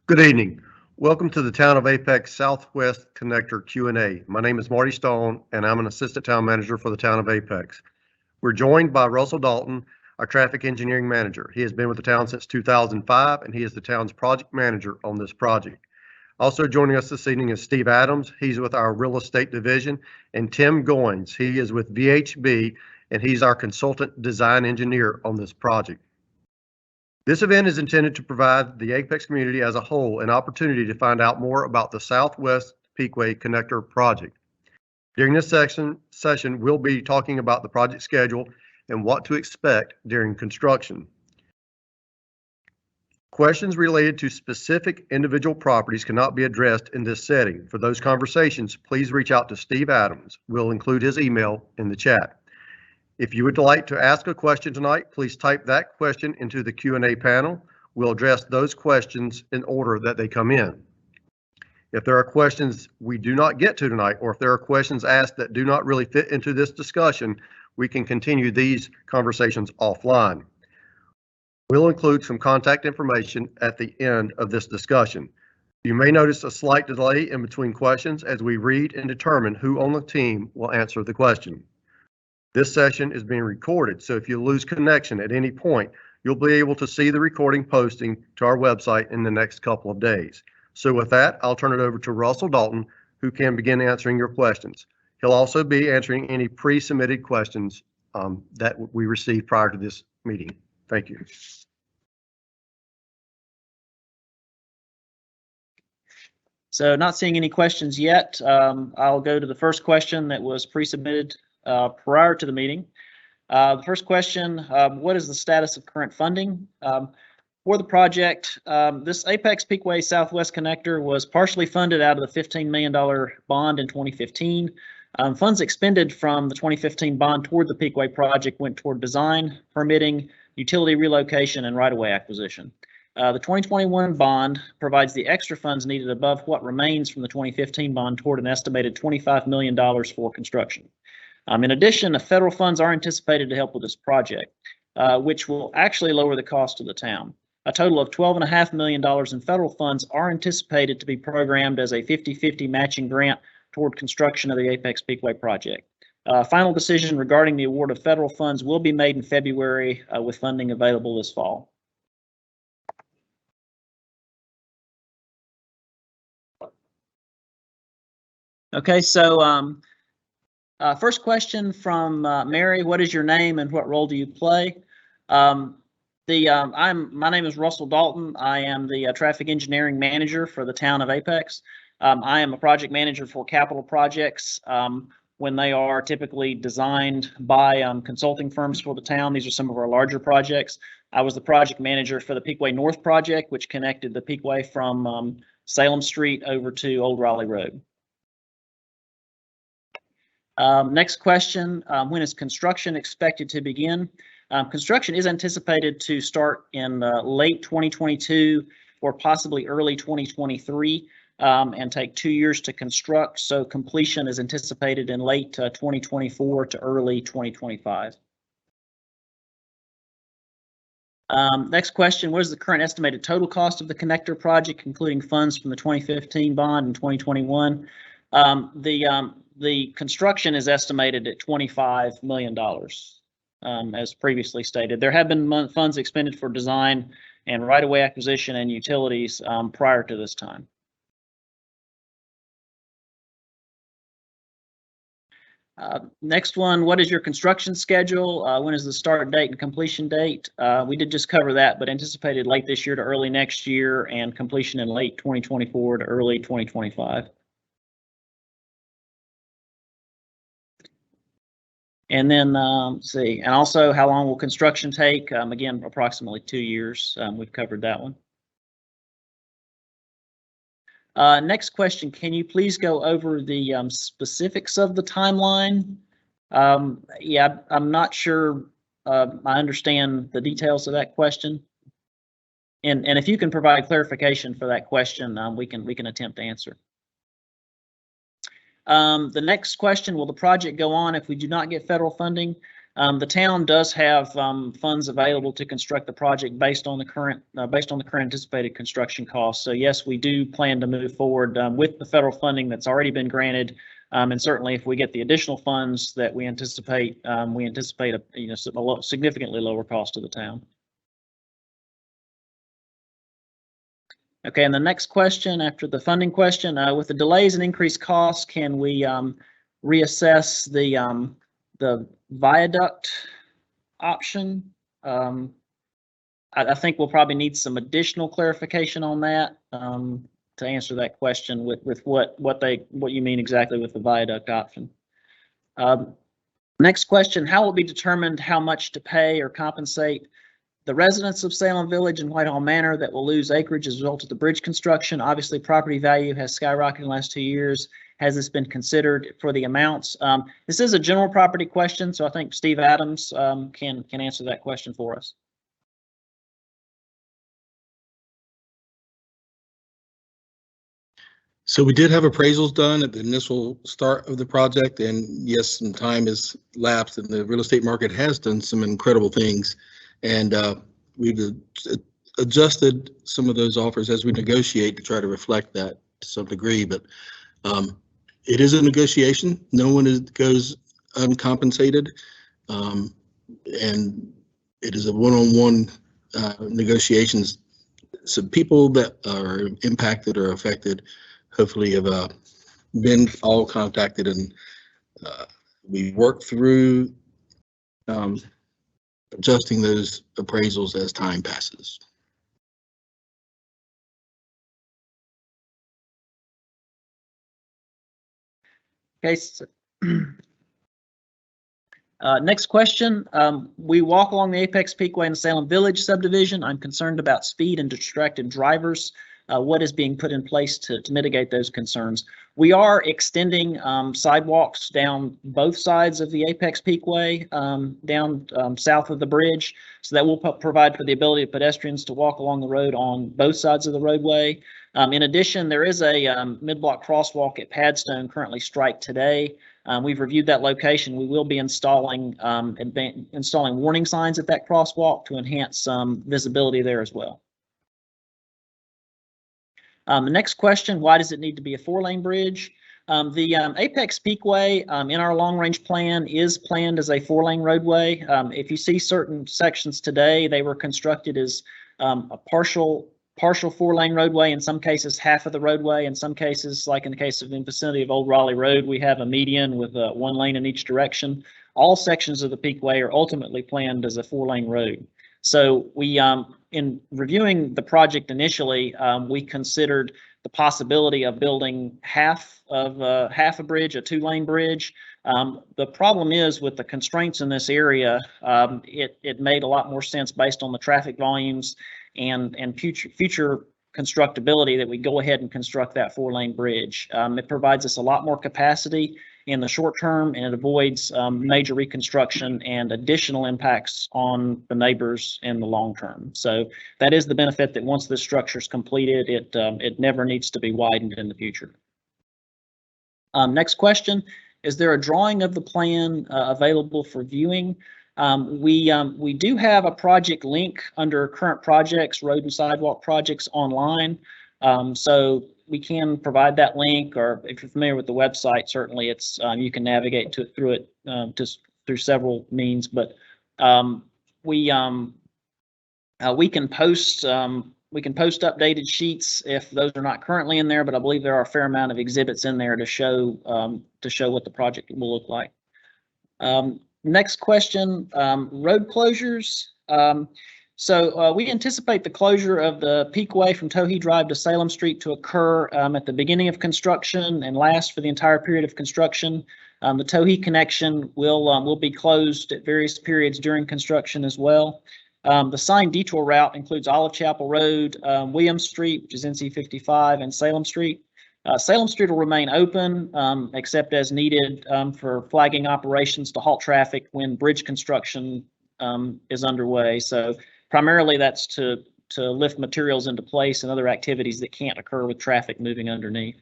Good evening. Welcome to the Town of Apex Southwest Connector Q&A. My name is Marty Stone, and I'm an Assistant Town Manager for the Town of Apex. We're joined by Russell Dalton, our Traffic Engineering Manager. He has been with the town since 2005, and he is the town's project manager on this project. Also joining us this evening is Steve Adams. He's with our Real Estate Division, and Tim Goins. He is with VHB, and he's our Consultant Design Engineer on this project. This event is intended to provide the Apex community as a whole an opportunity to find out more about the Southwest Peakway Connector project. During this session, we'll be talking about the project schedule and what to expect during construction. Questions related to specific individual properties cannot be addressed in this setting. For those conversations, please reach out to Steve Adams. We'll include his email in the chat. If you would like to ask a question tonight, please type that question into the Q&A panel. We'll address those questions in order that they come in. If there are questions we do not get to tonight, or if there are questions asked that do not really fit into this discussion, we can continue these conversations offline. We'll include some contact information at the end of this discussion. You may notice a slight delay in between questions as we read and determine who on the team will answer the question. This session is being recorded, so if you lose connection at any point, you'll be able to see the recording posting to our website in the next couple of days. So with that, I'll turn it over to Russell Dalton, who can begin answering your questions. He'll also be answering any pre-submitted questions that we received prior to this meeting. Thank you. So not seeing any questions yet. I'll go to the first question that was pre-submitted prior to the meeting. The first question, what is the status of current funding for the project? This Apex Peakway Southwest Connector was partially funded out of the $15 million bond in 2015. Funds expended from the 2015 bond toward the Peakway project went toward design, permitting, utility relocation, and right-of-way acquisition. The 2021 bond provides the extra funds needed above what remains from the 2015 bond toward an estimated $25 million for construction. In addition, the federal funds are anticipated to help with this project, which will actually lower the cost of the town. A total of $12.5 million in federal funds are anticipated to be programmed as a 50-50 matching grant toward construction of the Apex Peakway project. Final decision regarding the award of federal funds will be made in February with funding available this fall. Okay, so first question from Mary, what is your name and what role do you play? My name is Russell Dalton. I am the Traffic Engineering Manager for the Town of Apex. I am a project manager for capital projects when they are typically designed by consulting firms for the town. These are some of our larger projects. I was the project manager for the Peakway North project, which connected the Peakway from Salem Street over to Old Raleigh Road. Next question, when is construction expected to begin? Construction is anticipated to start in late 2022 or possibly early 2023 and take 2 years to construct. So completion is anticipated in late 2024 to early 2025. Next question, what is the current estimated total cost of the connector project, including funds from the 2015 bond and 2021? The construction is estimated at $25 million, as previously stated. There have been funds expended for design and right-of-way acquisition and utilities prior to this time. Next one, what is your construction schedule? When is the start date and completion date? We did just cover that, but anticipated late this year to early next year and completion in late 2024 to early 2025. And then, let's see, and also how long will construction take? Again, approximately 2 years. We've covered that one. Next question, can you please go over the specifics of the timeline? Yeah, I'm not sure I understand the details of that question. And if you can provide clarification for that question, we can attempt to answer. The next question, will the project go on if we do not get federal funding? The town does have funds available to construct the project based on the current anticipated construction costs. So yes, we do plan to move forward with the federal funding that's already been granted, and certainly if we get the additional funds that we anticipate a significantly lower cost to the town. Okay, and the next question after the funding question, with the delays and increased costs, can we reassess the viaduct option? I think we'll probably need some additional clarification on that to answer that question with what you mean exactly with the viaduct option. Next question, how will it be determined how much to pay or compensate the residents of Salem Village and Whitehall Manor that will lose acreage as a result of the bridge construction? Obviously, property value has skyrocketed in the last 2 years. Has this been considered for the amounts? This is a general property question, so I think Steve Adams can answer that question for us. So we did have appraisals done at the initial start of the project, and yes, some time has lapsed and the real estate market has done some incredible things. And we've adjusted some of those offers as we negotiate to try to reflect that to some degree, but it is a negotiation. No one goes uncompensated, and it is a one-on-one negotiations. So people that are impacted or affected hopefully have been all contacted, and we work through adjusting those appraisals as time passes. Okay. So, next question. We walk along the Apex Peakway in the Salem Village subdivision. I'm concerned about speed and distracted drivers. What is being put in place to mitigate those concerns? We are extending sidewalks down both sides of the Apex Peakway, down south of the bridge, so that will provide for the ability of pedestrians to walk along the road on both sides of the roadway. In addition, there is a mid-block crosswalk at Padstone currently striped today. We've reviewed that location. We will be installing warning signs at that crosswalk to enhance visibility there as well. The next question, why does it need to be a 4-lane bridge? The Apex Peakway in our long-range plan is planned as a 4-lane roadway. If you see certain sections today, they were constructed as a partial 4-lane roadway, in some cases half of the roadway, in some cases, like in the case of the vicinity of Old Raleigh Road, we have a median with 1 lane in each direction. All sections of the Peakway are ultimately planned as a 4-lane road. So we, in reviewing the project initially, we considered the possibility of building half a bridge, a 2-lane bridge. The problem is with the constraints in this area, it made a lot more sense based on the traffic volumes and future constructability that we go ahead and construct that 4-lane bridge. It provides us a lot more capacity in the short term, and it avoids major reconstruction and additional impacts on the neighbors in the long term. So that is the benefit, that once this structure is completed, it never needs to be widened in the future. Next question, is there a drawing of the plan available for viewing? We do have a project link under current projects, road and sidewalk projects online. So we can provide that link, or if you're familiar with the website, certainly it's you can navigate through it just through several means. But we can post updated sheets if those are not currently in there. But I believe there are a fair amount of exhibits in there to show what the project will look like. Next question, road closures. So we anticipate the closure of the Peakway from Towhee Drive to Salem Street to occur at the beginning of construction and last for the entire period of construction. The Towhee connection will be closed at various periods during construction as well. The signed detour route includes Olive Chapel Road, Williams Street, which is NC 55, and Salem Street. Salem Street will remain open except as needed for flagging operations to halt traffic when bridge construction is underway. So primarily that's to lift materials into place and other activities that can't occur with traffic moving underneath.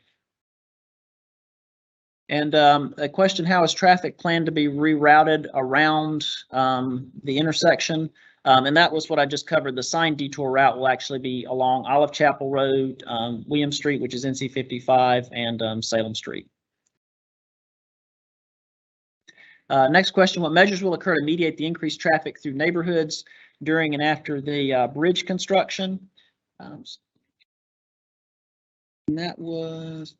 And a question, how is traffic planned to be rerouted around the intersection? And that was what I just covered. The signed detour route will actually be along Olive Chapel Road, William Street, which is NC 55, and Salem Street. Next question, what measures will occur to mediate the increased traffic through neighborhoods during and after the bridge construction? And that was...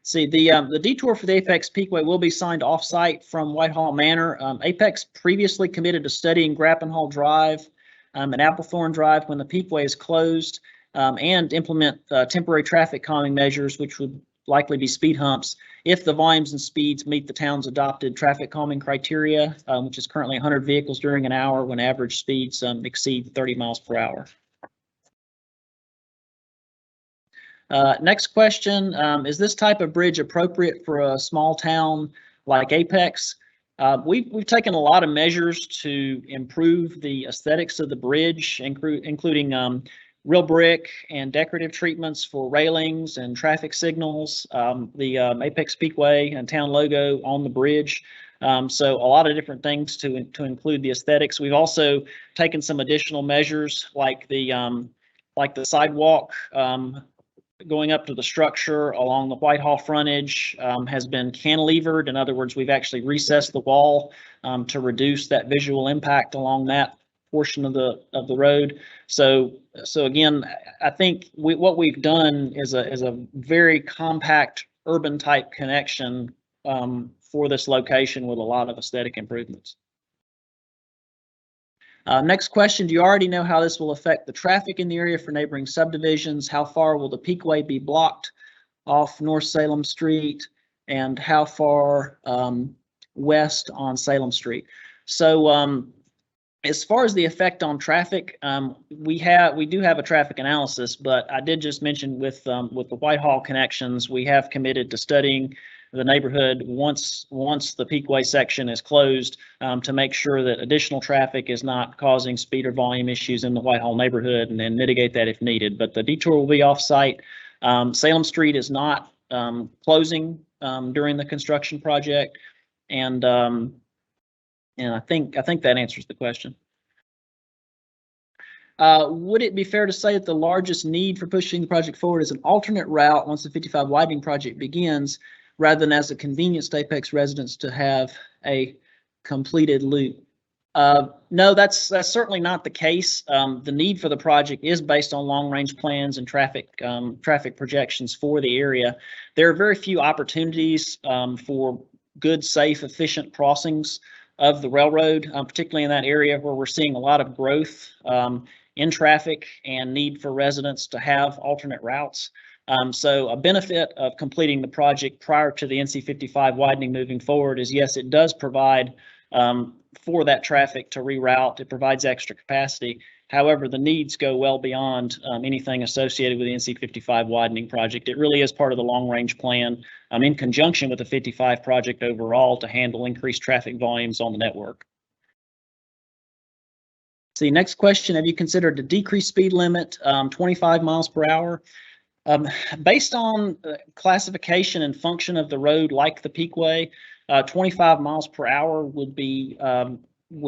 See, the detour for the Apex Peakway will be signed off-site from Whitehall Manor. Apex previously committed to studying Grappenhall Drive and Applethorn Drive when the Peakway is closed, and implement temporary traffic calming measures, which would likely be speed humps, if the volumes and speeds meet the town's adopted traffic calming criteria, which is currently 100 vehicles during an hour when average speeds exceed 30 miles per hour. Next question, is this type of bridge appropriate for a small town like Apex? We've taken a lot of measures to improve the aesthetics of the bridge, including real brick and decorative treatments for railings and traffic signals, the Apex Peakway and town logo on the bridge. So a lot of different things to include the aesthetics. We've also taken some additional measures like the sidewalk going up to the structure along the Whitehall frontage has been cantilevered. In other words, we've actually recessed the wall to reduce that visual impact along that portion of the road. So again, I think what we've done is a very compact urban type connection for this location with a lot of aesthetic improvements. Next question, do you already know how this will affect the traffic in the area for neighboring subdivisions? How far will the Peakway be blocked off North Salem Street, and how far west on Salem Street? So as far as the effect on traffic, we do have a traffic analysis, but I did just mention with the Whitehall connections, we have committed to studying the neighborhood once the Peakway section is closed to make sure that additional traffic is not causing speed or volume issues in the Whitehall neighborhood, and then mitigate that if needed. But the detour will be off-site. Salem Street is not closing during the construction project, and I think that answers the question. Would it be fair to say that the largest need for pushing the project forward is an alternate route once the 55 widening project begins, rather than as a convenience to Apex residents to have a completed loop? No, that's certainly not the case. The need for the project is based on long-range plans and traffic projections for the area. There are very few opportunities for good, safe, efficient crossings of the railroad, particularly in that area where we're seeing a lot of growth in traffic and need for residents to have alternate routes. So a benefit of completing the project prior to the NC 55 widening moving forward is, yes, it does provide for that traffic to reroute. It provides extra capacity. However, the needs go well beyond anything associated with the NC 55 widening project. It really is part of the long-range plan in conjunction with the 55 project overall to handle increased traffic volumes on the network. See, next question, have you considered a decreased speed limit, 25 miles per hour? Based on classification and function of the road, like the Peakway, 25 miles per hour would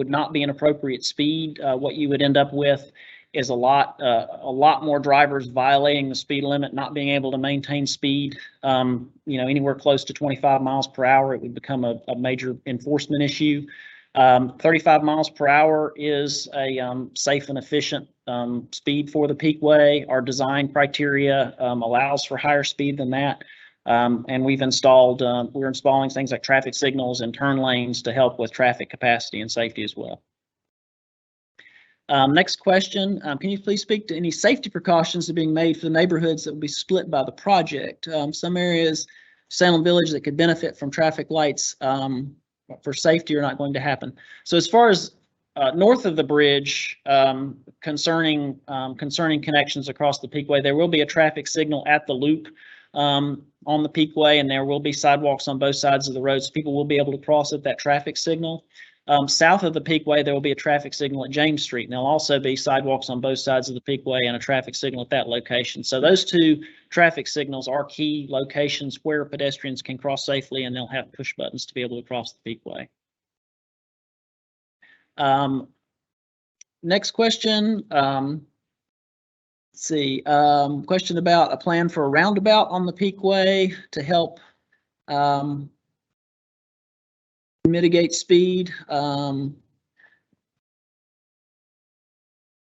not be an appropriate speed. What you would end up with is a lot more drivers violating the speed limit, not being able to maintain speed. Anywhere close to 25 miles per hour, it would become a major enforcement issue. 35 miles per hour is a safe and efficient speed for the Peakway. Our design criteria allows for higher speed than that. And we're installing things like traffic signals and turn lanes to help with traffic capacity and safety as well. Next question, can you please speak to any safety precautions that are being made for the neighborhoods that will be split by the project? Some areas, Salem Village, that could benefit from traffic lights for safety are not going to happen. So as far as north of the bridge, concerning connections across the Peakway, there will be a traffic signal at the loop on the Peakway, and there will be sidewalks on both sides of the road, so people will be able to cross at that traffic signal. South of the Peakway, there will be a traffic signal at James Street, and there'll also be sidewalks on both sides of the Peakway and a traffic signal at that location. So those two traffic signals are key locations where pedestrians can cross safely, and they'll have push buttons to be able to cross the Peakway. Next question. Let's see. Question about a plan for a roundabout on the Peakway to help mitigate speed. No,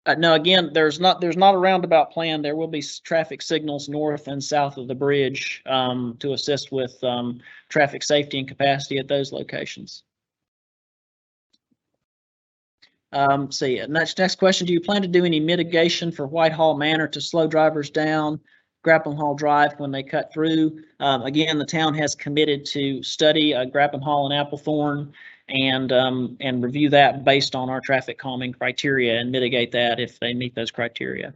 again, there's not a roundabout plan. There will be traffic signals north and south of the bridge to assist with traffic safety and capacity at those locations. See, next question. Do you plan to do any mitigation for Whitehall Manor to slow drivers down Grappenhall Drive when they cut through? Again, the town has committed to study Grappenhall and Applethorne and review that based on our traffic calming criteria and mitigate that if they meet those criteria.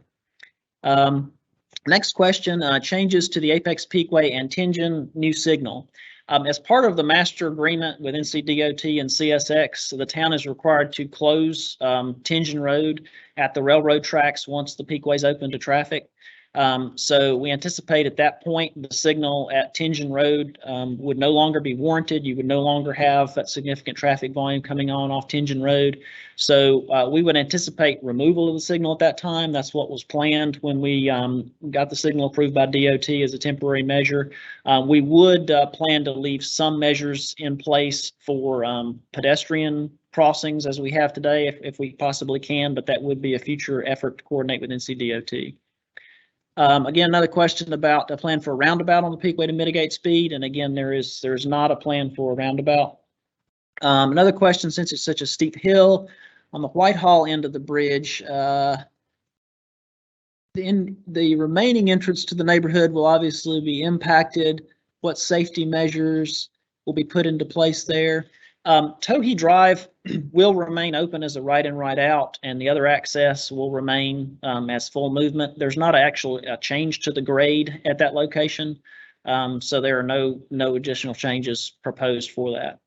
Next question, changes to the Apex Peakway and Tengen new signal. As part of the master agreement with Ncdot and CSX, the town is required to close Tengen Road at the railroad tracks once the Peakway is open to traffic. So we anticipate at that point the signal at Tengen Road would no longer be warranted. You would no longer have that significant traffic volume coming on off Tengen Road. So we would anticipate removal of the signal at that time. That's what was planned when we got the signal approved by DOT as a temporary measure. We would plan to leave some measures in place for pedestrian crossings as we have today if we possibly can, but that would be a future effort to coordinate with Ncdot. Again, another question about a plan for a roundabout on the Peakway to mitigate speed. And again, there's not a plan for a roundabout. Another question, since it's such a steep hill on the Whitehall end of the bridge, the remaining entrance to the neighborhood will obviously be impacted. What safety measures will be put into place there? Towhee Drive will remain open as a right in, right out, and the other access will remain as full movement. There's not actually a change to the grade at that location, so there are no additional changes proposed for that.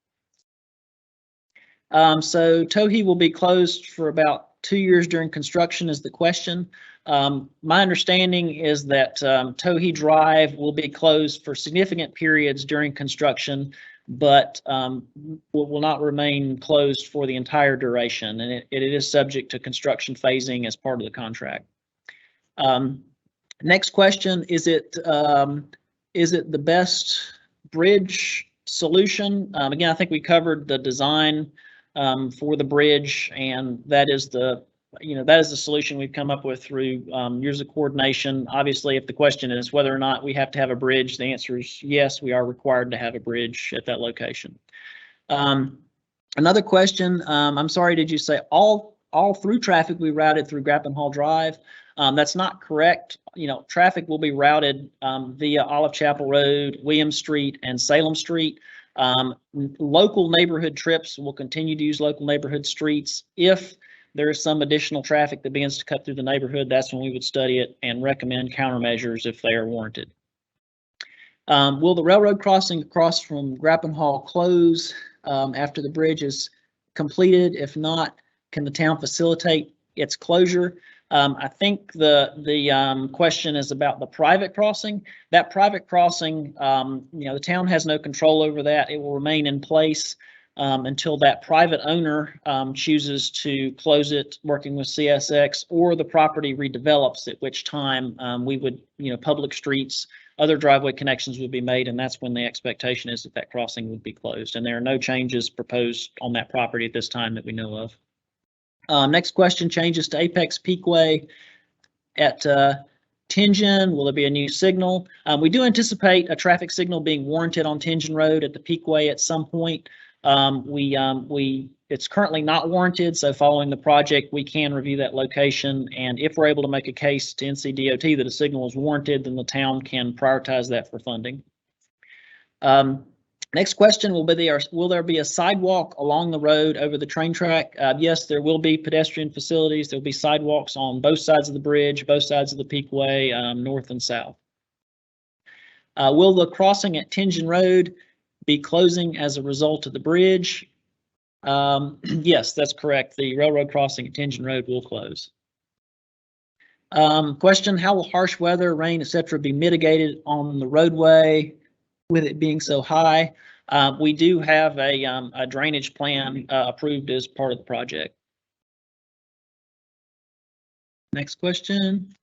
So Towhee will be closed for about 2 years during construction is the question. My understanding is that Towhee Drive will be closed for significant periods during construction, but will not remain closed for the entire duration, and it is subject to construction phasing as part of the contract. Next question, is it the best bridge solution? Again, I think we covered the design for the bridge, and that is the solution we've come up with through years of coordination. Obviously, if the question is whether or not we have to have a bridge, the answer is yes, we are required to have a bridge at that location. Another question, I'm sorry, did you say all through traffic we routed through Grappenhall Drive? That's not correct. Traffic will be routed via Olive Chapel Road, William Street, and Salem Street. Local neighborhood trips will continue to use local neighborhood streets. If there is some additional traffic that begins to cut through the neighborhood, that's when we would study it and recommend countermeasures if they are warranted. Will the railroad crossing across from Grappenhall close after the bridge is completed? If not, can the town facilitate its closure? I think the question is about the private crossing. That private crossing, the town has no control over that. It will remain in place until that private owner chooses to close it, working with CSX, or the property redevelops, at which time we would, public streets, other driveway connections would be made, and that's when the expectation is that that crossing would be closed. And there are no changes proposed on that property at this time that we know of. Next question, changes to Apex Peakway at Tengen. Will there be a new signal? We do anticipate a traffic signal being warranted on Tengen Road at the Peakway at some point. It's currently not warranted, so following the project, we can review that location, and if we're able to make a case to Ncdot that a signal is warranted, then the town can prioritize that for funding. Next question will there be a sidewalk along the road over the train track? Yes, there will be pedestrian facilities. There will be sidewalks on both sides of the bridge, both sides of the Peakway, north and south. Will the crossing at Tengen Road be closing as a result of the bridge? Yes, that's correct. The railroad crossing at Tengen Road will close. Question, how will harsh weather, rain, etc. be mitigated on the roadway with it being so high? We do have a drainage plan approved as part of the project. Next question.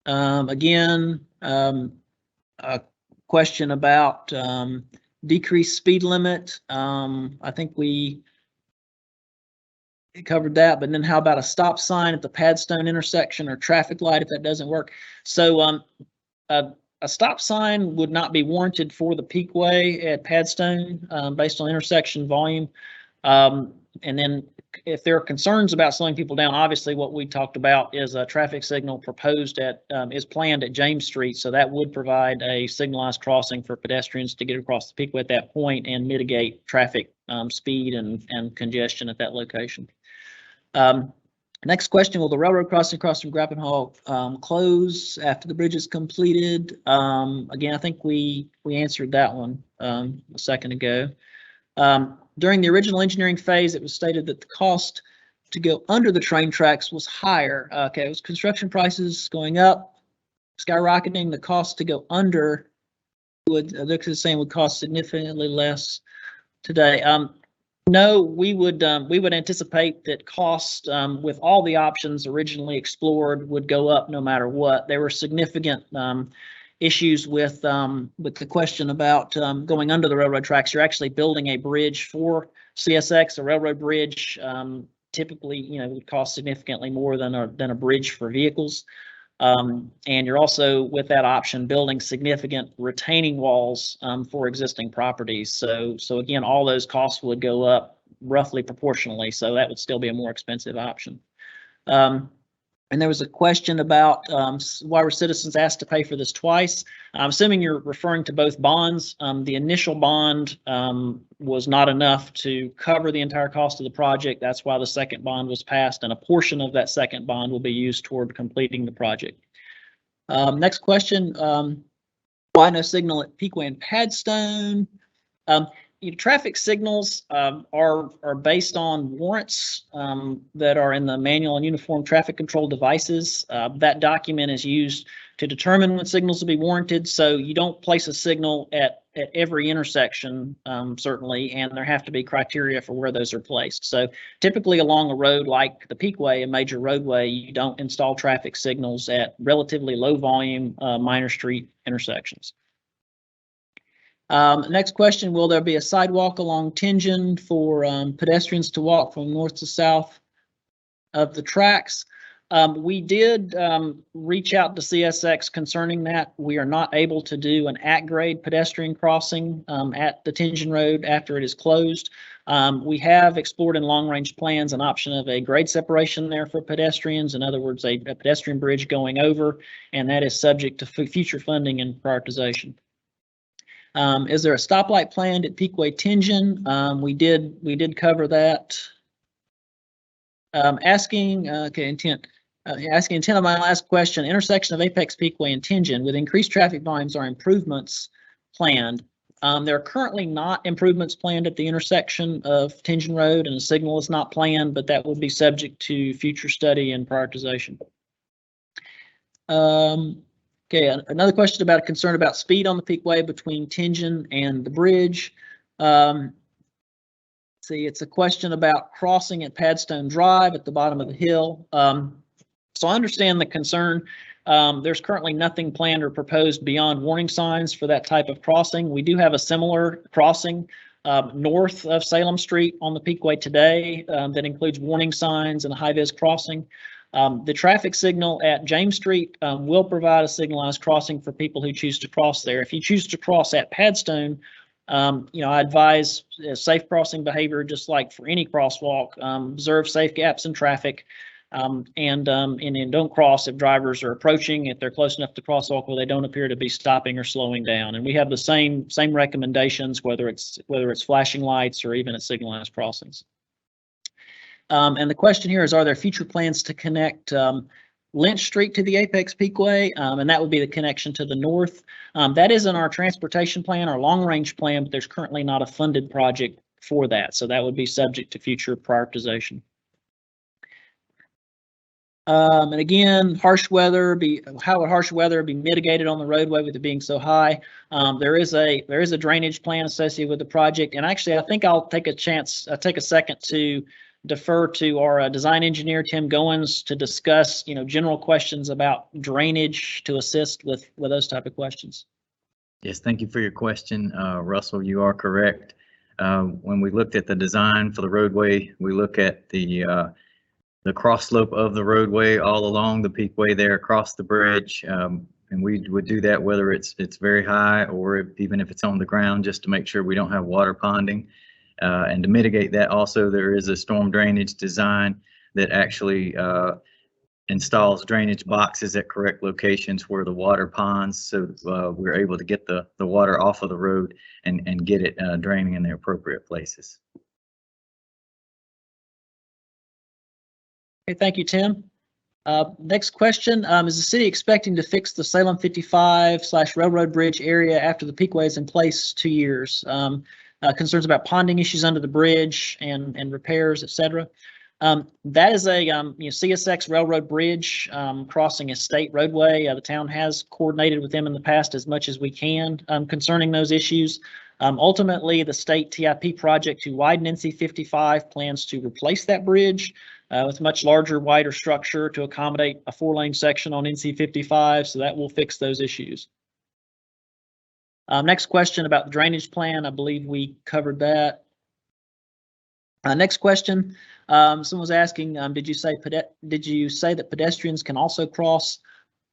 Again, a question about decreased speed limit. I think we covered that, but then how about a stop sign at the Padstone intersection or traffic light if that doesn't work? So a stop sign would not be warranted for the Peakway at Padstone based on intersection volume. And then if there are concerns about slowing people down, obviously what we talked about is a traffic signal proposed at, is planned at James Street. So that would provide a signalized crossing for pedestrians to get across the Peakway at that point and mitigate traffic speed and congestion at that location. Next question, will the railroad crossing across from Grappenhall close after the bridge is completed? Again, I think we answered that one a second ago. During the original engineering phase, it was stated that the cost to go under the train tracks was higher. Okay, it was construction prices going up, skyrocketing. The cost to go under would, they're saying, would cost significantly less today. No, we would anticipate that cost with all the options originally explored would go up no matter what. There were significant issues with the question about going under the railroad tracks. You're actually building a bridge for CSX, a railroad bridge. Typically, you know, would cost significantly more than a bridge for vehicles. And you're also, with that option, building significant retaining walls for existing properties. So again, all those costs would go up roughly proportionally. So that would still be a more expensive option. And there was a question about why were citizens asked to pay for this twice? I'm assuming you're referring to both bonds. The initial bond was not enough to cover the entire cost of the project. That's why the second bond was passed, and a portion of that second bond will be used toward completing the project. Next question, why no signal at Pequen and Padstone? Traffic signals are based on warrants that are in the manual and uniform traffic control devices. That document is used to determine when signals will be warranted. So you don't place a signal at every intersection, certainly, and there have to be criteria for where those are placed. So typically along a road like the Peakway, a major roadway, you don't install traffic signals at relatively low volume minor street intersections. Next question, will there be a sidewalk along Tengen for pedestrians to walk from north to south of the tracks? We did reach out to CSX concerning that. We are not able to do an at-grade pedestrian crossing at the Tengen Road after it is closed. We have explored in long-range plans an option of a grade separation there for pedestrians. In other words, a pedestrian bridge going over, and that is subject to future funding and prioritization. Is there a stoplight planned at Peakway Tengen? We did cover that. Asking intent of my last question, intersection of Apex Peakway and Tengen with increased traffic volumes are improvements planned. There are currently not improvements planned at the intersection of Tengen Road, and a signal is not planned, but that will be subject to future study and prioritization. Okay, another question about a concern about speed on the Peakway between Tengen and the bridge. See, it's a question about crossing at Padstone Drive at the bottom of the hill. So I understand the concern. There's currently nothing planned or proposed beyond warning signs for that type of crossing. We do have a similar crossing north of Salem Street on the Peakway today that includes warning signs and a high-vis crossing. The traffic signal at James Street will provide a signalized crossing for people who choose to cross there. If you choose to cross at Padstone, I advise safe crossing behavior, just like for any crosswalk. Observe safe gaps in traffic, and don't cross if drivers are approaching, if they're close enough to crosswalk where they don't appear to be stopping or slowing down. And we have the same recommendations, whether it's flashing lights or even at signalized crossings. And the question here is, are there future plans to connect Lynch Street to the Apex Peakway? And that would be the connection to the north. That is in our transportation plan, our long-range plan, but there's currently not a funded project for that. So that would be subject to future prioritization. And again, harsh weather how would harsh weather be mitigated on the roadway with it being so high? There is a drainage plan associated with the project, and actually I think I'll take a second to defer to our design engineer Tim Goins to discuss general questions about drainage to assist with those type of questions. Yes, thank you for your question, Russell. You are correct. When we looked at the design for the roadway, we look at the cross slope of the roadway all along the Peakway there across the bridge. And we would do that whether it's very high or even if it's on the ground, just to make sure we don't have water ponding. And to mitigate that also, there is a storm drainage design that actually installs drainage boxes at correct locations where the water ponds, so we're able to get the water off of the road and get it draining in the appropriate places. Okay, thank you, Tim. Next question, is the city expecting to fix the Salem 55/Railroad Bridge area after the Peakway is in place 2 years? Concerns about ponding issues under the bridge and repairs, etc. That is a CSX Railroad Bridge crossing a state roadway. The town has coordinated with them in the past as much as we can concerning those issues. Ultimately, the state TIP project to widen NC 55 plans to replace that bridge with a much larger, wider structure to accommodate a 4-lane section on NC 55, so that will fix those issues. Next question about the drainage plan. I believe we covered that. Next question. Someone was asking, did you say that pedestrians can also cross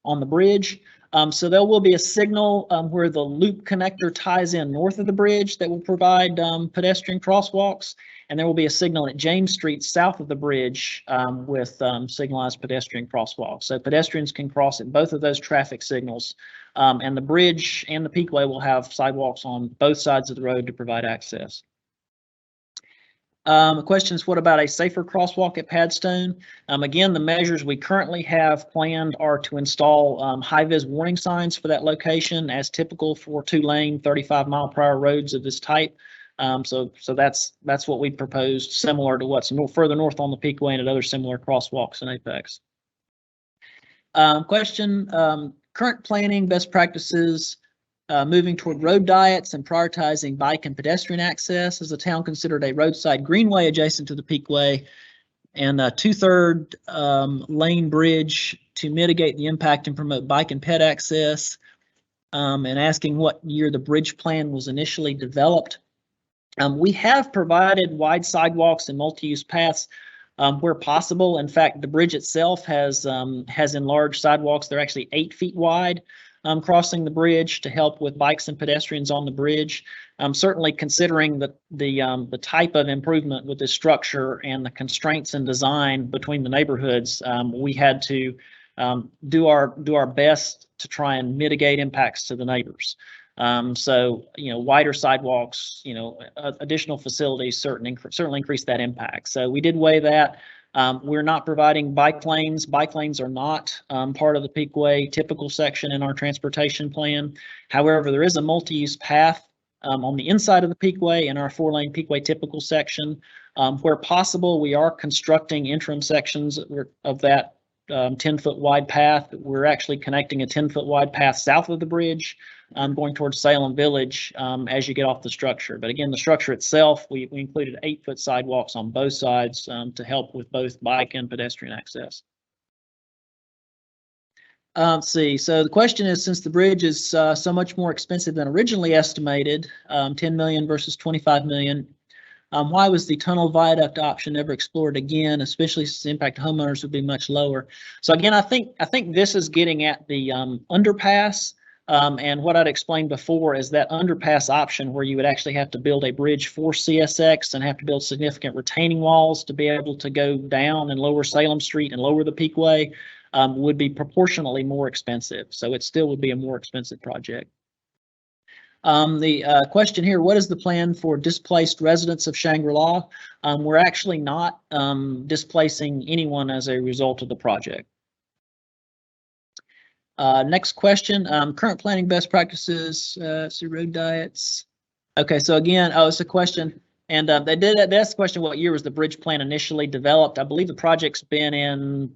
on the bridge? So there will be a signal where the loop connector ties in north of the bridge that will provide pedestrian crosswalks, and there will be a signal at James Street south of the bridge with signalized pedestrian crosswalks. So pedestrians can cross at both of those traffic signals, and the bridge and the Peakway will have sidewalks on both sides of the road to provide access. Questions, what about a safer crosswalk at Padstone? Again, the measures we currently have planned are to install high-vis warning signs for that location, as typical for 2-lane, 35-mile-per-hour roads of this type. So that's what we proposed, similar to what's further north on the Peakway and at other similar crosswalks in Apex. Question, current planning best practices, moving toward road diets and prioritizing bike and pedestrian access. As the town considered a roadside greenway adjacent to the Peakway and a 2/3 lane bridge to mitigate the impact and promote bike and ped access, and asking what year the bridge plan was initially developed. We have provided wide sidewalks and multi-use paths where possible. In fact, the bridge itself has enlarged sidewalks. They're actually 8 feet wide. Crossing the bridge to help with bikes and pedestrians on the bridge. Certainly considering the type of improvement with this structure and the constraints in design between the neighborhoods, we had to do our best to try and mitigate impacts to the neighbors. So wider sidewalks, additional facilities certainly increase that impact. So we did weigh that. We're not providing bike lanes. Bike lanes are not part of the Peakway typical section in our transportation plan. However, there is a multi-use path on the inside of the Peakway in our 4-lane Peakway typical section. Where possible, we are constructing interim sections of that 10-foot wide path. We're actually connecting a 10-foot wide path south of the bridge, going towards Salem Village as you get off the structure. But again, the structure itself, we included 8-foot sidewalks on both sides to help with both bike and pedestrian access. Let's see. So the question is, since the bridge is so much more expensive than originally estimated, 10 million versus 25 million, why was the tunnel viaduct option never explored again, especially since the impact to homeowners would be much lower? So again, I think this is getting at the underpass. And what I'd explained before is that underpass option where you would actually have to build a bridge for CSX and have to build significant retaining walls to be able to go down and lower Salem Street and lower the Peakway would be proportionally more expensive. So it still would be a more expensive project. The question here, what is the plan for displaced residents of Shangri-La? We're actually not displacing anyone as a result of the project. Next question, current planning best practices, road diets. Okay, so again, it's a question, And they asked the question, what year was the bridge plan initially developed? I believe the project's been in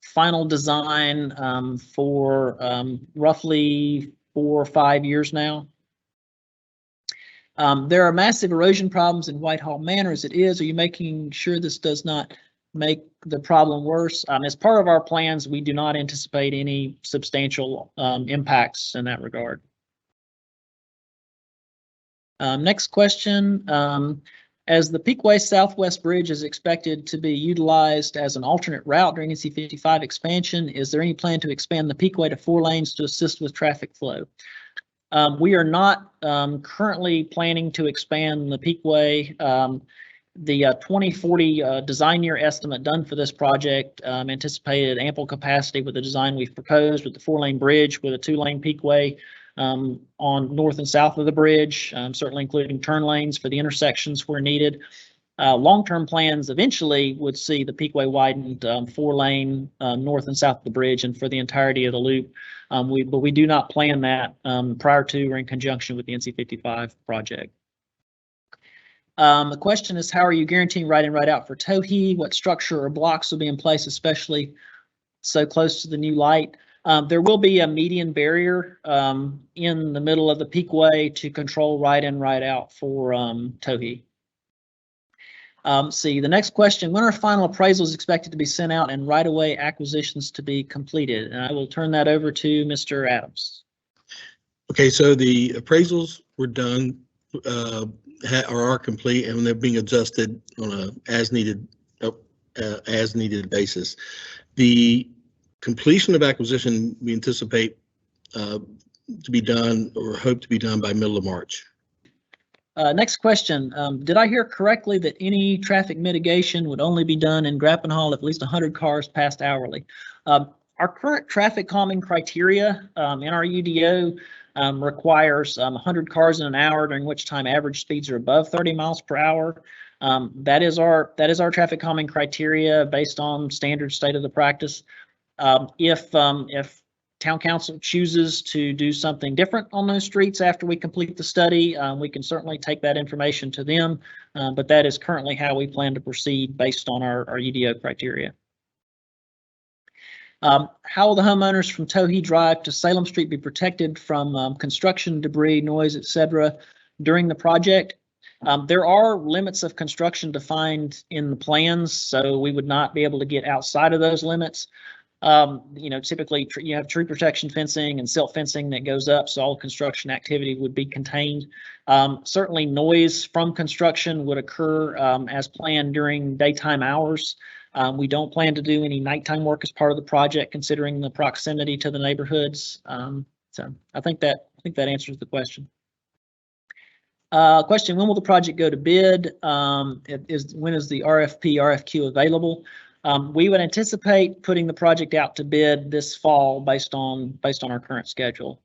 final design for roughly 4 or 5 years now. There are massive erosion problems in Whitehall Manor as it is. Are you making sure this does not make the problem worse? As part of our plans, we do not anticipate any substantial impacts in that regard. Next question. As the Peakway Southwest Bridge is expected to be utilized as an alternate route during NC 55 expansion, is there any plan to expand the Peakway to 4 lanes to assist with traffic flow? We are not currently planning to expand the Peakway. The 2040 design year estimate done for this project anticipated ample capacity with the design we've proposed, with the 4-lane bridge with a 2-lane Peakway on north and south of the bridge, certainly including turn lanes for the intersections where needed. Long-term plans eventually would see the Peakway widened 4-lane north and south of the bridge and for the entirety of the loop. But we do not plan that prior to or in conjunction with the NC 55 project. The question is, how are you guaranteeing right in, right out for Towhee? What structure or blocks will be in place, especially so close to the new light? There will be a median barrier in the middle of the Peakway to control right in, right out for Towhee. See, the next question, when are final appraisals expected to be sent out and right-of-way acquisitions to be completed? And I will turn that over to Mr. Adams. Okay, so the appraisals were done or are complete, and they're being adjusted on a as needed basis. The completion of acquisition we anticipate to be done or hope to be done by middle of March. Next question. Did I hear correctly that any traffic mitigation would only be done in Grappenhall if at least 100 cars passed hourly? Our current traffic calming criteria in our UDO requires 100 cars in an hour, during which time average speeds are above 30 miles per hour. That is our traffic calming criteria based on standard state of the practice. If Town Council chooses to do something different on those streets after we complete the study, we can certainly take that information to them, but that is currently how we plan to proceed based on our UDO criteria. How will the homeowners from Towhee Drive to Salem Street be protected from construction, debris, noise, etc. during the project? There are limits of construction defined in the plans, so we would not be able to get outside of those limits. Typically you have tree protection fencing and silt fencing that goes up, so all construction activity would be contained. Certainly noise from construction would occur as planned during daytime hours. We don't plan to do any nighttime work as part of the project, considering the proximity to the neighborhoods. So I think that answers the question. Question, when will the project go to bid? When is the RFQ available? We would anticipate putting the project out to bid this fall based on our current schedule.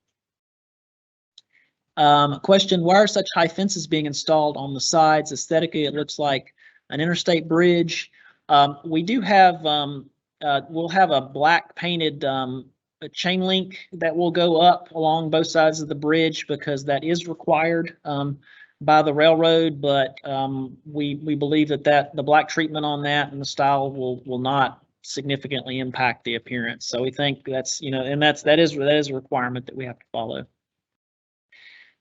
Question, why are such high fences being installed on the sides? Aesthetically, it looks like an interstate bridge. We do have, we'll have a black painted chain link that will go up along both sides of the bridge because that is required by the railroad, but we believe that the black treatment on that and the style will not significantly impact the appearance. So we think that's, and that is a requirement that we have to follow.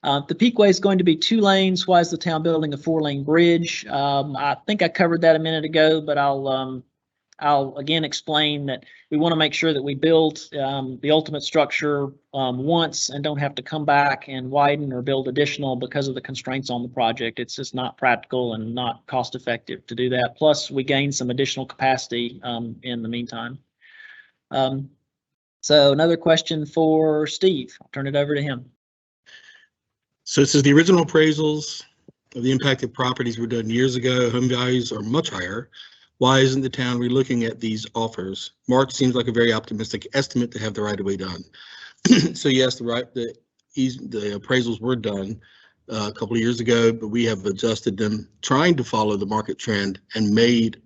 The Peakway is going to be 2 lanes. Why is the town building a 4-lane bridge? I think I covered that a minute ago, but I'll again explain that we want to make sure that we build the ultimate structure once and don't have to come back and widen or build additional because of the constraints on the project. It's just not practical and not cost effective to do that. Plus, we gain some additional capacity in the meantime. So another question for Steve. I'll turn it over to him. So it says the original appraisals of the impacted properties were done years ago. Home values are much higher. Why isn't the town relooking at these offers? March seems like a very optimistic estimate to have the right of way done. So yes, the appraisals were done a couple of years ago, but we have adjusted them, trying to follow the market trend and made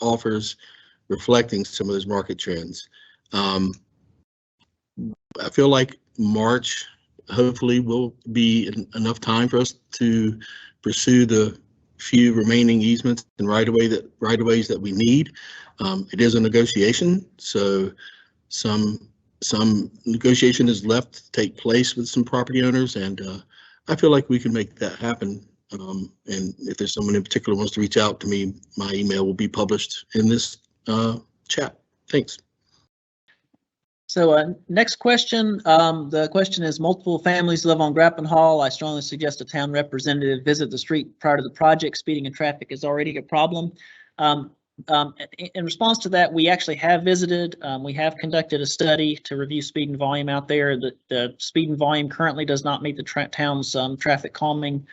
offers reflecting some of those market trends. I feel like March hopefully will be enough time for us to pursue the few remaining easements and right-of-ways that we need. It is a negotiation, so some negotiation is left to take place with some property owners, and I feel like we can make that happen. And if there's someone in particular wants to reach out to me, my email will be published in this chat. Thanks. So next question. The question is, multiple families live on Grappenhall. I strongly suggest a town representative visit the street prior to the project. Speeding and traffic is already a problem. In response to that, we actually have visited. We have conducted a study to review speed and volume out there. The speed and volume currently does not meet the town's traffic calming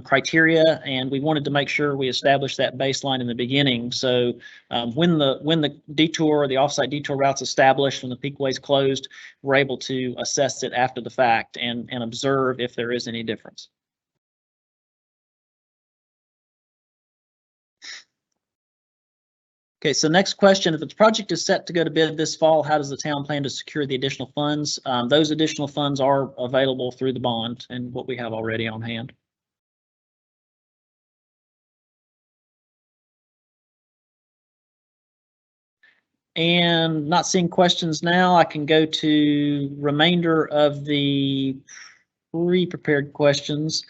criteria, and we wanted to make sure we established that baseline in the beginning. So when the detour or the offsite detour route's established, when the Peakway's closed, we're able to assess it after the fact and observe if there is any difference. Okay, so next question, if the project is set to go to bid this fall, how does the town plan to secure the additional funds? Those additional funds are available through the bond and what we have already on hand. And not seeing questions now, I can go to remainder of the pre-prepared questions.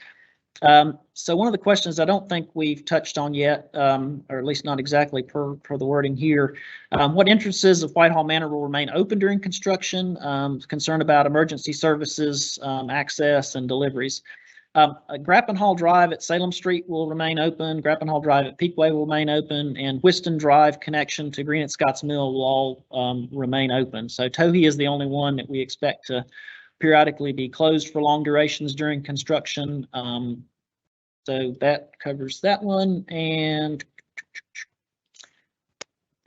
So one of the questions I don't think we've touched on yet, or at least not exactly per the wording here, what entrances of Whitehall Manor will remain open during construction? Concern about emergency services, access, and deliveries. Grappenhall Drive at Salem Street will remain open. Grappenhall Drive at Peakway will remain open, and Whiston Drive connection to Green at Scotts Mill will all remain open. So Towhee is the only one that we expect to periodically be closed for long durations during construction. So that covers that one. And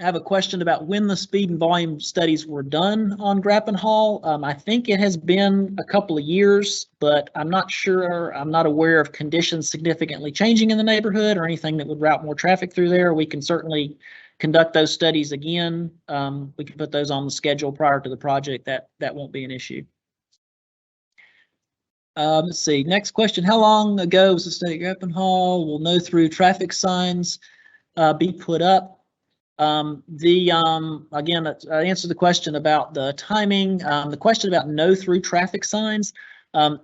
I have a question about when the speed and volume studies were done on Grappenhall. I think it has been a couple of years, but I'm not sure. I'm not aware of conditions significantly changing in the neighborhood or anything that would route more traffic through there. We can certainly conduct those studies again. We can put those on the schedule prior to the project. That won't be an issue. Let's see. Next question. How long ago was the study at Grappenhall? Will no-through traffic signs be put up? Again, I answered the question about the timing. The question about no-through traffic signs, by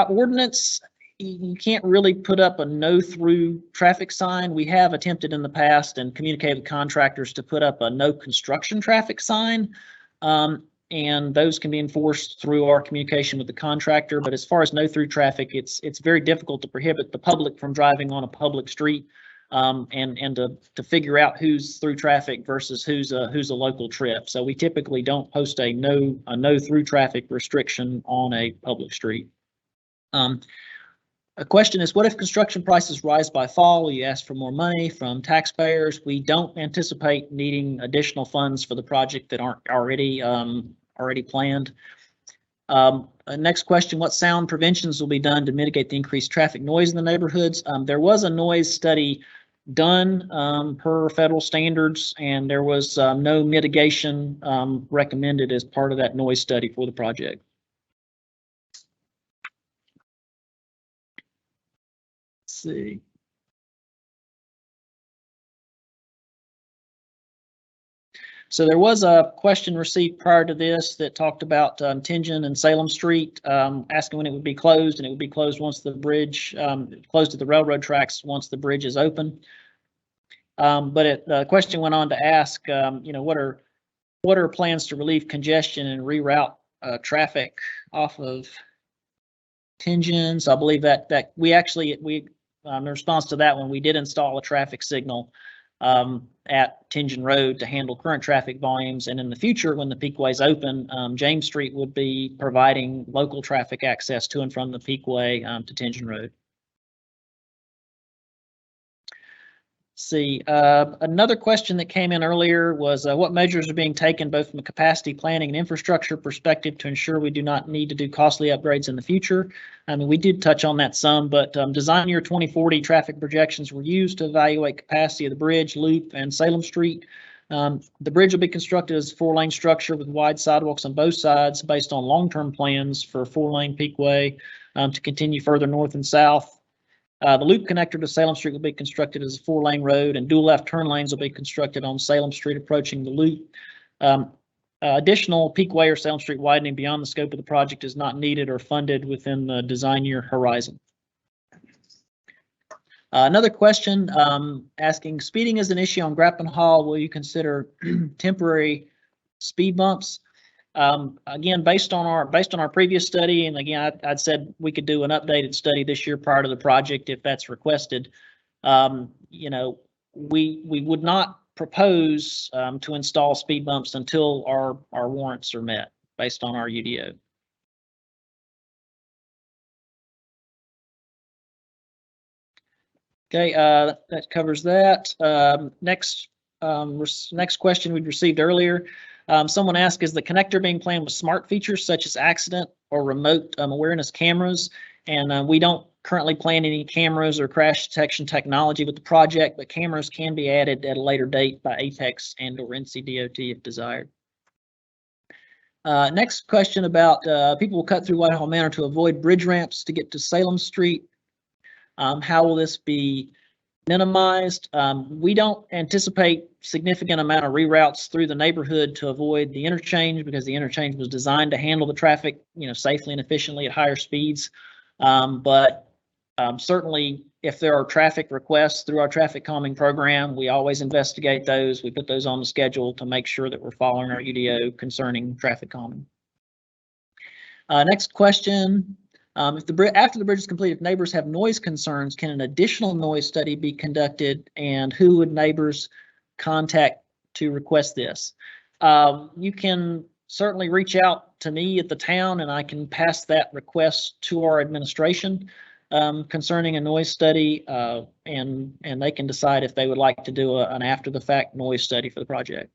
ordinance, you can't really put up a no-through traffic sign. We have attempted in the past and communicated with contractors to put up a no construction traffic sign. And those can be enforced through our communication with the contractor. But as far as no-through traffic, it's very difficult to prohibit the public from driving on a public street. And to figure out who's through traffic versus who's a local trip. So we typically don't post a no through traffic restriction on a public street. A question is, what if construction prices rise by fall? Will you ask for more money from taxpayers? We don't anticipate needing additional funds for the project that aren't already planned. Next question, what sound preventions will be done to mitigate the increased traffic noise in the neighborhoods? There was a noise study done per federal standards, and there was no mitigation recommended as part of that noise study for the project. Let's see. So there was a question received prior to this that talked about Tengen and Salem Street, asking when it would be closed, and it would be closed once the bridge, closed at the railroad tracks once the bridge is open. But the question went on to ask, what are plans to relieve congestion and reroute traffic off of Tengen? So I believe that we in response to that one, we did install a traffic signal at Tengen Road to handle current traffic volumes. And in the future, when the Peakway's open, James Street would be providing local traffic access to and from the Peakway to Tengen Road. See, another question that came in earlier was what measures are being taken both from a capacity planning and infrastructure perspective to ensure we do not need to do costly upgrades in the future? I mean, we did touch on that some, but design year 2040 traffic projections were used to evaluate capacity of the bridge, loop, and Salem Street. The bridge will be constructed as a 4-lane structure with wide sidewalks on both sides based on long-term plans for 4-lane Peakway to continue further north and south. The loop connector to Salem Street will be constructed as a 4-lane road, and dual left turn lanes will be constructed on Salem Street approaching the loop. Additional Peakway or Salem Street widening beyond the scope of the project is not needed or funded within the design year horizon. Another question asking, speeding is an issue on Grappenhall. Will you consider temporary speed bumps? Again, based on our previous study, and again, I'd said we could do an updated study this year prior to the project if that's requested. You know, we would not propose to install speed bumps until our warrants are met based on our UDO. Okay, that covers that. Next question we'd received earlier. Someone asked, is the connector being planned with smart features such as accident or remote awareness cameras? And we don't currently plan any cameras or crash detection technology with the project, but cameras can be added at a later date by Apex and or Ncdot if desired. Next question about people will cut through Whitehall Manor to avoid bridge ramps to get to Salem Street. How will this be minimized? We don't anticipate significant amount of reroutes through the neighborhood to avoid the interchange, because the interchange was designed to handle the traffic, you know, safely and efficiently at higher speeds. But certainly, if there are traffic requests through our traffic calming program, we always investigate those. We put those on the schedule to make sure that we're following our UDO concerning traffic calming. Next question. After the bridge is complete, if neighbors have noise concerns, can an additional noise study be conducted, and who would neighbors contact to request this? You can certainly reach out to me at the town, and I can pass that request to our administration concerning a noise study, and they can decide if they would like to do an after-the-fact noise study for the project.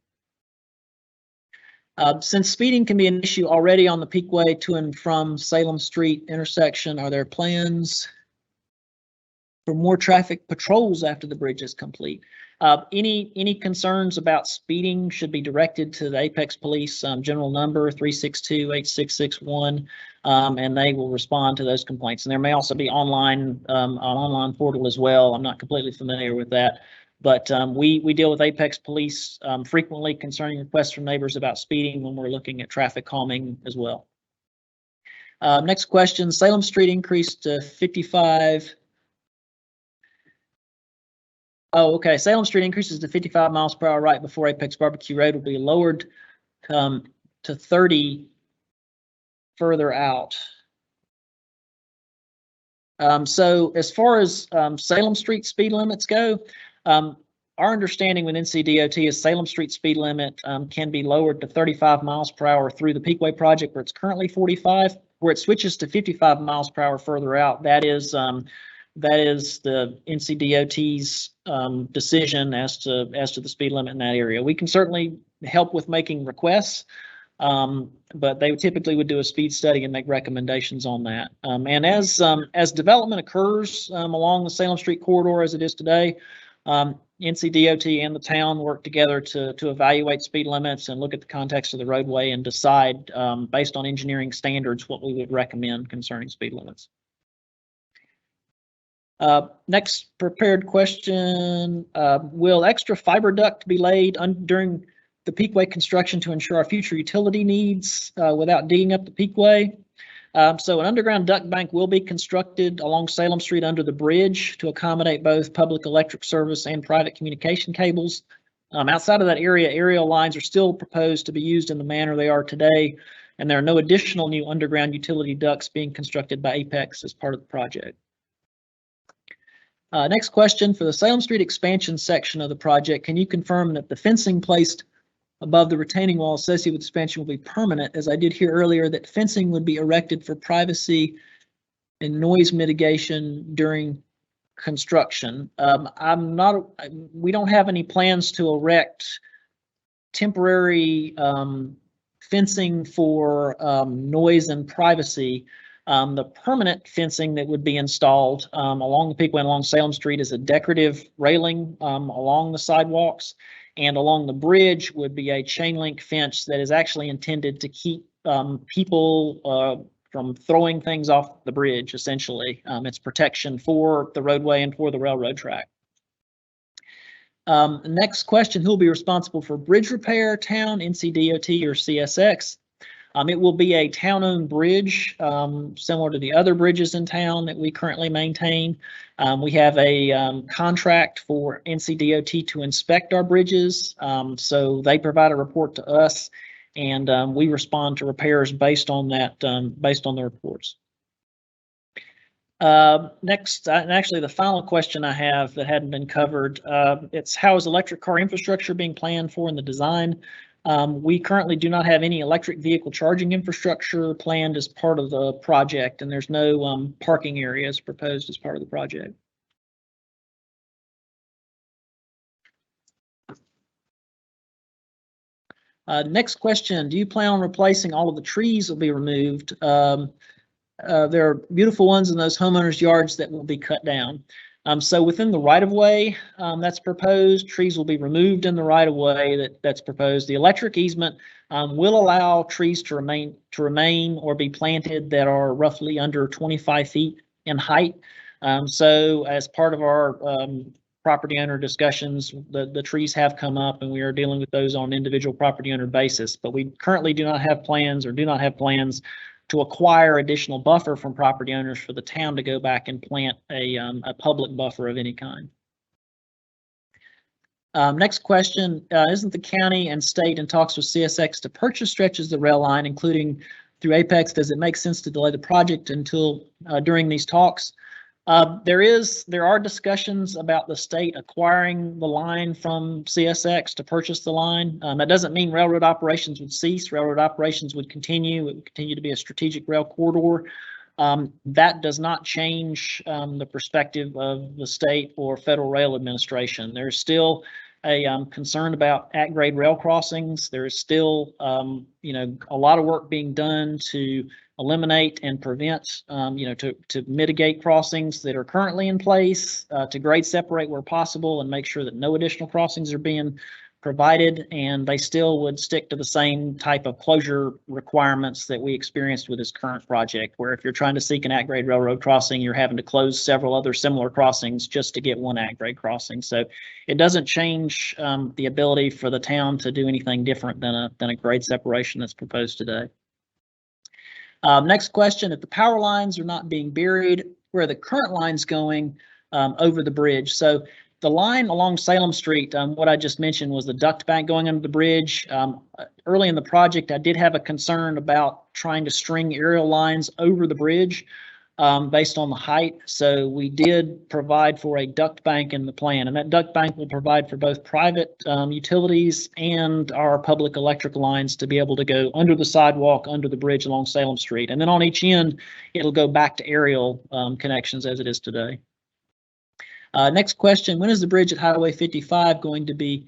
Since speeding can be an issue already on the Peakway to and from Salem Street intersection, are there plans for more traffic patrols after the bridge is complete? Any concerns about speeding should be directed to the Apex Police general number 362-8661, and they will respond to those complaints. And there may also be an online portal as well. I'm not completely familiar with that. But we deal with Apex Police frequently concerning requests from neighbors about speeding when we're looking at traffic calming as well. Next question, Salem Street increased to 55. Oh, okay, Salem Street increases to 55 miles per hour right before Apex Barbecue Road will be lowered to 30 further out. So as far as Salem Street speed limits go, our understanding with Ncdot is Salem Street speed limit can be lowered to 35 miles per hour through the Peakway project, where it's currently 45. Where it switches to 55 miles per hour further out, that is the Ncdot's decision as to the speed limit in that area. We can certainly help with making requests, but they typically would do a speed study and make recommendations on that. And as development occurs along the Salem Street corridor as it is today, Ncdot and the town work together to evaluate speed limits and look at the context of the roadway and decide based on engineering standards what we would recommend concerning speed limits. Next prepared question, will extra fiber duct be laid during the Peakway construction to ensure our future utility needs without digging up the Peakway? So an underground duct bank will be constructed along Salem Street under the bridge to accommodate both public electric service and private communication cables. Outside of that area, aerial lines are still proposed to be used in the manner they are today, and there are no additional new underground utility ducts being constructed by Apex as part of the project. Next question, for the Salem Street expansion section of the project, can you confirm that the fencing placed above the retaining wall associated with expansion will be permanent, as I did hear earlier that fencing would be erected for privacy and noise mitigation during construction? We don't have any plans to erect temporary fencing for noise and privacy. The permanent fencing that would be installed along the Peakway and along Salem Street is a decorative railing along the sidewalks. And along the bridge would be a chain link fence that is actually intended to keep people from throwing things off the bridge, essentially. It's protection for the roadway and for the railroad track. Next question, who will be responsible for bridge repair, town, Ncdot, or CSX? It will be a town-owned bridge, similar to the other bridges in town that we currently maintain. We have a contract for Ncdot to inspect our bridges, so they provide a report to us, and we respond to repairs based on that, based on the reports. Next, and actually the final question I have that hadn't been covered, it's how is electric car infrastructure being planned for in the design? We currently do not have any electric vehicle charging infrastructure planned as part of the project, and there's no parking areas proposed as part of the project. Next question, do you plan on replacing all of the trees that will be removed? There are beautiful ones in those homeowners' yards that will be cut down. So within the right-of-way that's proposed, trees will be removed in the right-of-way that's proposed. The electric easement will allow trees to remain or be planted that are roughly under 25 feet in height. So as part of our property owner discussions, the trees have come up, and we are dealing with those on an individual property owner basis. But we currently do not have plans to acquire additional buffer from property owners for the town to go back and plant a public buffer of any kind. Next question, isn't the county and state in talks with CSX to purchase stretches of the rail line, including through Apex? Does it make sense to delay the project until during these talks? There are discussions about the state acquiring the line from CSX to purchase the line. That doesn't mean railroad operations would cease. Railroad operations would continue. It would continue to be a strategic rail corridor. That does not change the perspective of the state or Federal Rail Administration. There's still a concern about at-grade rail crossings. There is still, a lot of work being done to eliminate and prevent, to mitigate crossings that are currently in place, to grade separate where possible and make sure that no additional crossings are being provided, and they still would stick to the same type of closure requirements that we experienced with this current project, where if you're trying to seek an at-grade railroad crossing, you're having to close several other similar crossings just to get one at-grade crossing. So it doesn't change the ability for the town to do anything different than a grade separation that's proposed today. Next question, if the power lines are not being buried, where are the current lines going over the bridge? So the line along Salem Street, what I just mentioned was the duct bank going under the bridge. Early in the project, I did have a concern about trying to string aerial lines over the bridge based on the height. So we did provide for a duct bank in the plan, and that duct bank will provide for both private utilities and our public electric lines to be able to go under the sidewalk, under the bridge along Salem Street. And then on each end, it'll go back to aerial connections as it is today. Next question, when is the bridge at Highway 55 going to be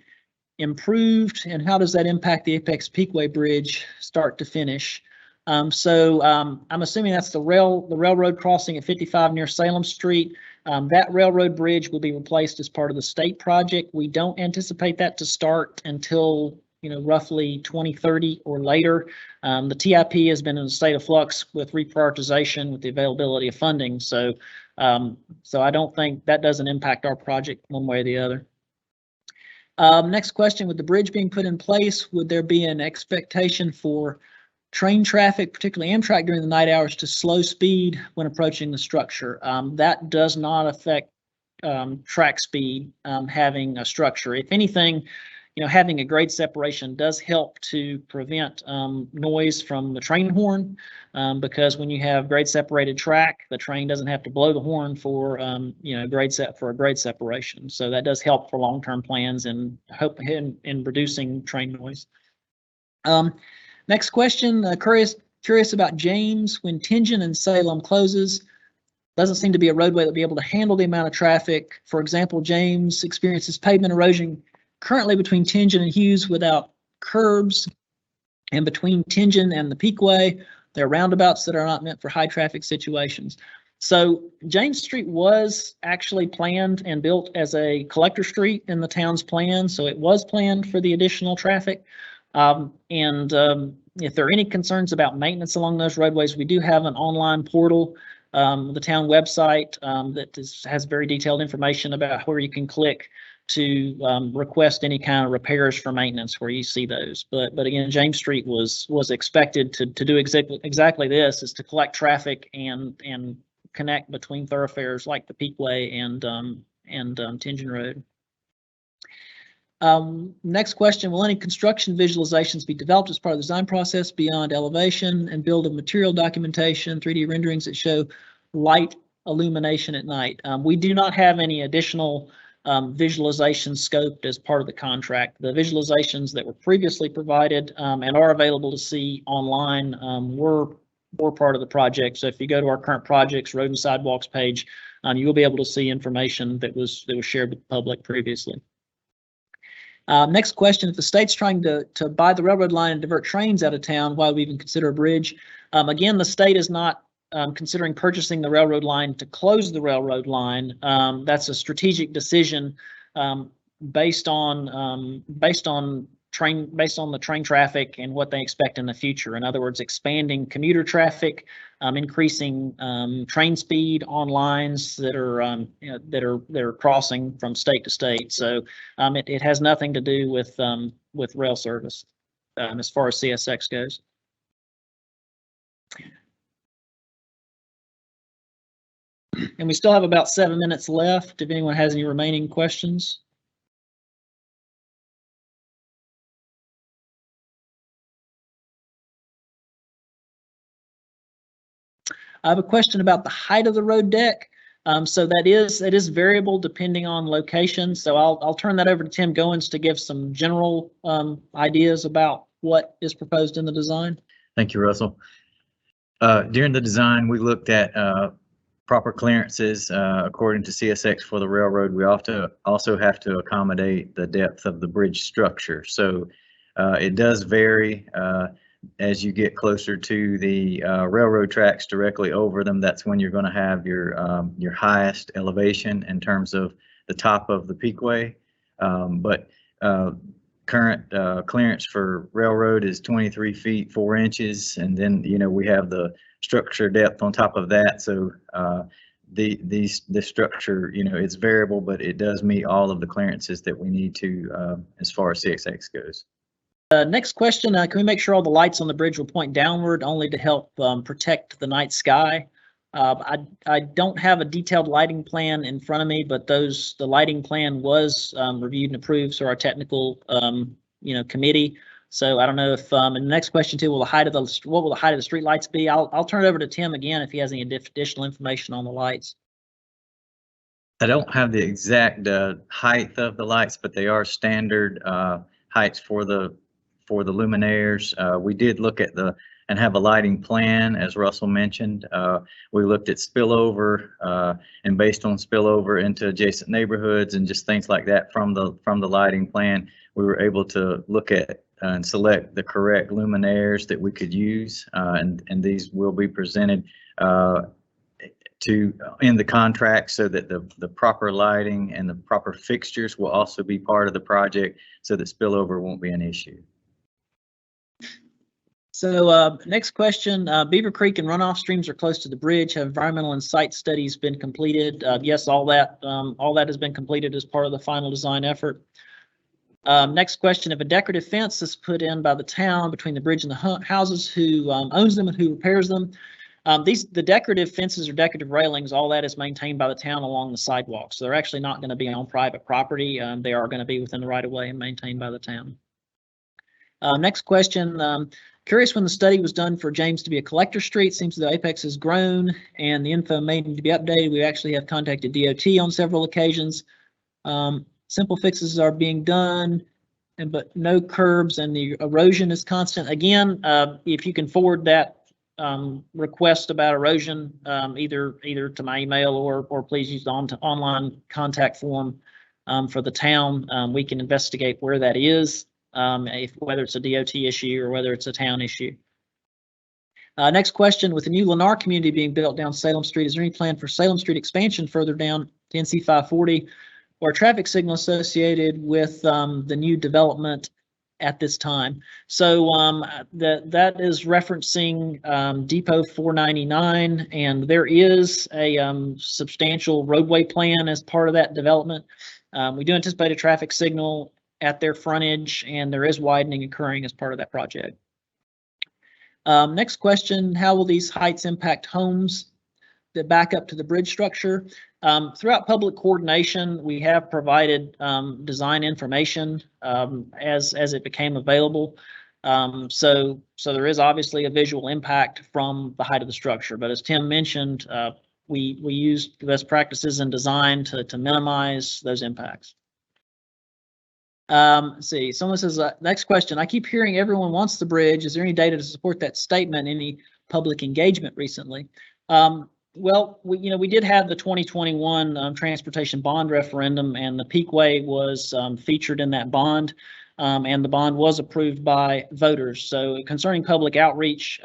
improved, and how does that impact the Apex Peakway Bridge start to finish? I'm assuming that's the railroad crossing at 55 near Salem Street. That railroad bridge will be replaced as part of the state project. We don't anticipate that to start until roughly 2030 or later. The TIP has been in a state of flux with reprioritization with the availability of funding. So I don't think that doesn't impact our project one way or the other. Next question, with the bridge being put in place, would there be an expectation for train traffic, particularly Amtrak during the night hours, to slow speed when approaching the structure? That does not affect track speed having a structure. If anything, having a grade separation does help to prevent noise from the train horn, because when you have grade separated track, the train doesn't have to blow the horn for a grade separation. So that does help for long-term plans and hope in reducing train noise. Next question, curious about James. When Tengen and Salem closes, doesn't seem to be a roadway that will be able to handle the amount of traffic. For example, James experiences pavement erosion currently between Tengen and Hughes without curbs, and between Tengen and the Peakway, there are roundabouts that are not meant for high traffic situations. So James Street was actually planned and built as a collector street in the town's plan, so it was planned for the additional traffic. If there are any concerns about maintenance along those roadways, we do have an online portal, the town website, that has very detailed information about where you can click to request any kind of repairs for maintenance where you see those. But again, James Street was expected to do exactly this, is to collect traffic and connect between thoroughfares like the Peakway and Tengen Road. Next question, will any construction visualizations be developed as part of the design process beyond elevation and build of material documentation, 3D renderings that show light illumination at night? We do not have any additional visualization scoped as part of the contract. The visualizations that were previously provided and are available to see online were part of the project. So if you go to our current projects road and sidewalks page, you will be able to see information that was shared with the public previously. Next question, if the state's trying to buy the railroad line and divert trains out of town, why would we even consider a bridge? Again, the state is not considering purchasing the railroad line to close the railroad line. That's a strategic decision based on the train traffic and what they expect in the future. In other words, expanding commuter traffic, increasing train speed on lines that are crossing from state to state. So it has nothing to do with rail service as far as CSX goes. And we still have about 7 minutes left if anyone has any remaining questions. I have a question about the height of the road deck. So it is variable depending on location. So I'll turn that over to Tim Goins to give some general ideas about what is proposed in the design. Thank you, Russell. During the design, we looked at proper clearances according to CSX for the railroad. We also have to accommodate the depth of the bridge structure. So it does vary as you get closer to the railroad tracks directly over them. That's when you're going to have your highest elevation in terms of the top of the Peakway. But current clearance for railroad is 23 feet 4 inches, and then we have the structure depth on top of that. So the structure, it's variable, but it does meet all of the clearances that we need to as far as CSX goes. Next question, can we make sure all the lights on the bridge will point downward only to help protect the night sky? I don't have a detailed lighting plan in front of me, but the lighting plan was reviewed and approved, so our technical committee. So I don't know if and the next question too, what will the height of the street lights be? I'll turn it over to Tim again if he has any additional information on the lights. I don't have the exact height of the lights, but they are standard heights for the luminaires. We did look at and have a lighting plan, as Russell mentioned. We looked at spillover and based on spillover into adjacent neighborhoods and just things like that from the lighting plan, we were able to look at and select the correct luminaires that we could use, and these will be presented in the contract so that the proper lighting and the proper fixtures will also be part of the project so that spillover won't be an issue. So next question, Beaver Creek and runoff streams are close to the bridge. Have environmental and site studies been completed? Yes, all that has been completed as part of the final design effort. Next question, if a decorative fence is put in by the town between the bridge and the houses, who owns them and who repairs them? The decorative fences or decorative railings, all that is maintained by the town along the sidewalk. So they're actually not going to be on private property. They are going to be within the right of way and maintained by the town. Next question, curious when the study was done for James to be a collector street. Seems the Apex has grown and the info may need to be updated. We actually have contacted DOT on several occasions. Simple fixes are being done, but no curbs and the erosion is constant. Again, if you can forward that request about erosion, either to my email or please use the online contact form for the town. We can investigate where that is, whether it's a DOT issue or whether it's a town issue. Next question, with the new Lennar community being built down Salem Street, is there any plan for Salem Street expansion further down to NC 540 or a traffic signal associated with the new development at this time? So that is referencing Depot 499, and there is a substantial roadway plan as part of that development. We do anticipate a traffic signal at their frontage, and there is widening occurring as part of that project. Next question, how will these heights impact homes that back up to the bridge structure? Throughout public coordination, we have provided design information as it became available. So there is obviously a visual impact from the height of the structure, but as Tim mentioned, we use best practices in design to minimize those impacts. Let's see, someone says, next question, I keep hearing everyone wants the bridge. Is there any data to support that statement? Any public engagement recently? Well, we did have the 2021 transportation bond referendum, and the Peakway was featured in that bond, and the bond was approved by voters. So concerning public outreach,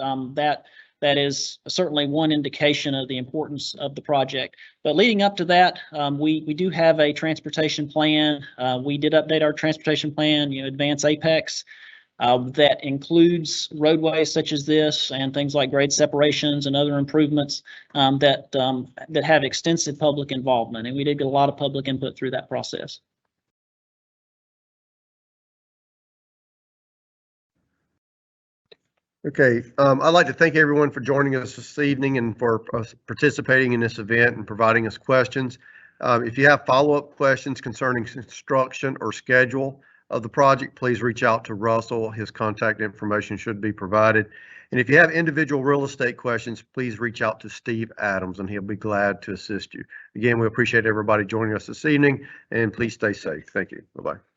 that is certainly one indication of the importance of the project. But leading up to that, we do have a transportation plan. We did update our transportation plan, advance Apex, that includes roadways such as this and things like grade separations and other improvements that have extensive public involvement. And we did get a lot of public input through that process. Okay, I'd like to thank everyone for joining us this evening and for participating in this event and providing us questions. If you have follow-up questions concerning construction or schedule of the project, please reach out to Russell. His contact information should be provided. And if you have individual real estate questions, please reach out to Steve Adams and he'll be glad to assist you. Again, we appreciate everybody joining us this evening, and please stay safe. Thank you. Bye-bye.